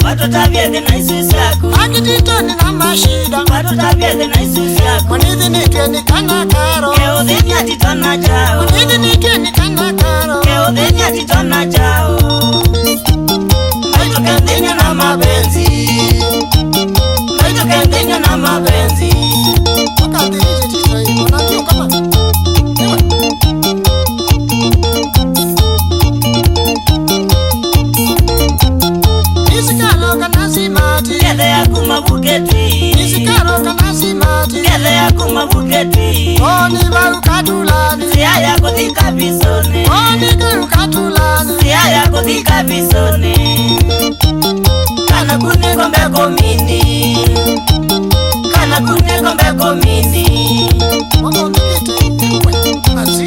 Watotabiede na isusi yako Akititoni na mashida Watotabiede na isusi yako Munithi nitweni kana karo Keo dheni atitona chao Munithi nitweni kana karo Keo dheni atitona chao Maito kendenya na mapenzi Maito kendenya na mapenzi Wakati hizi tito hii Unajua kama Nisikaro kana simati Kele ya kumabuketi Nisikaro kana simati Kele ya kumabuketi Oni barukatulani Siya ya kuthika bisone Oni barukatulani Siya ya kuthika bisone Kana kune gombe komini Kana kune gombe komini Wako nikite Ewe Asi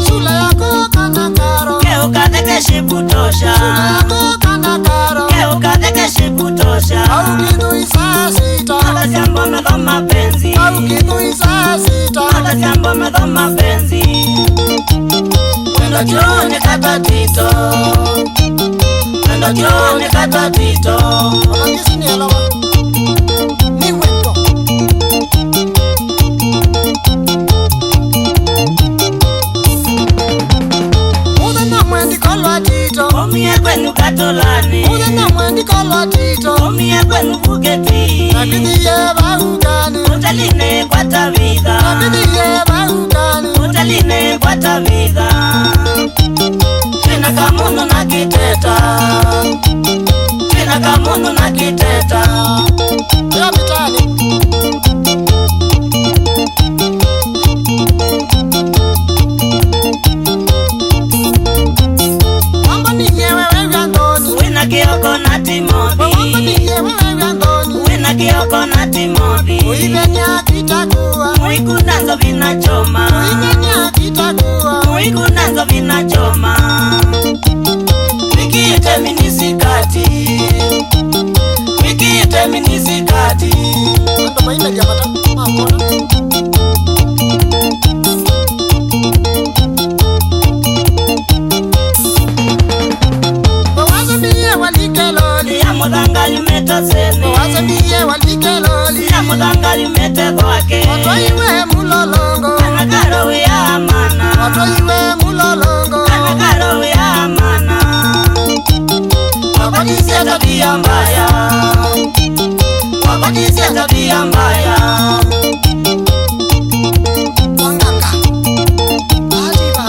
Shule yako kana karo Keo katheke shibutosha Shule yako kana karo Keo katheke shibutosha Au kitu isa sita Hata jambo medho mapenzi Au kitu isa sita Hata jambo medho mapenzi Wendo jione kata tito Wendo jione kata tito Wanangisi ni alawa Ni wendo Muda na mwendi kolwa tito Omie kwenu katolani Muda na mwendi kolwa tito Omie kwenu bugeti Nakidhiye barukani Utaline kwa tavidha Nakidhiye barukani Utaline kwa tavidha China kamuno na kiteta China kamuno na kiteta Ya mitani Wamba ni nyewe wewe andoni Wina kioko na Wamba ni Timothy nyewe wewe andoni Wina kioko na Timothy Uibenya kitakuwa Muikundanzo vinachoma Uibenya kitakuwa Muikundanzo vinachoma Wikiite minisikati Wikiite minisikati Ando maime diamata Mamona Wawaza miye walikeloli Ya mudanga limeta sene Wawaza miye walikeloli Ya mudanga limete kwake Wato iwe mulolongo Kanakaro ya amana Wato iwe mulolongo Kanakaro ya amana Wakadisia tabia mbaya Wakadisia tabia mbaya Wanganga Adiba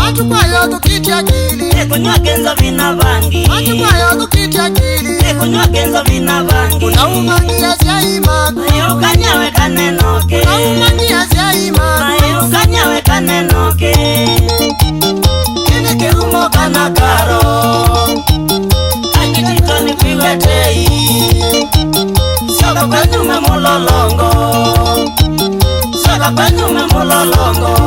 Watu kwa yoto kiti akili Ekunywa kenzo vina vangi Watu kwa yoto kiti akili Ekunywa kenzo vina vangi Unaumangia zya imaku Mayo kanyawe kanenoke Unaumangia zya imaku Mayo kanyawe kanenoke Kine kirumo kanakaro Akititoni kwiwetei Soka kwenyume mulolongo Soka kwenyume mulolongo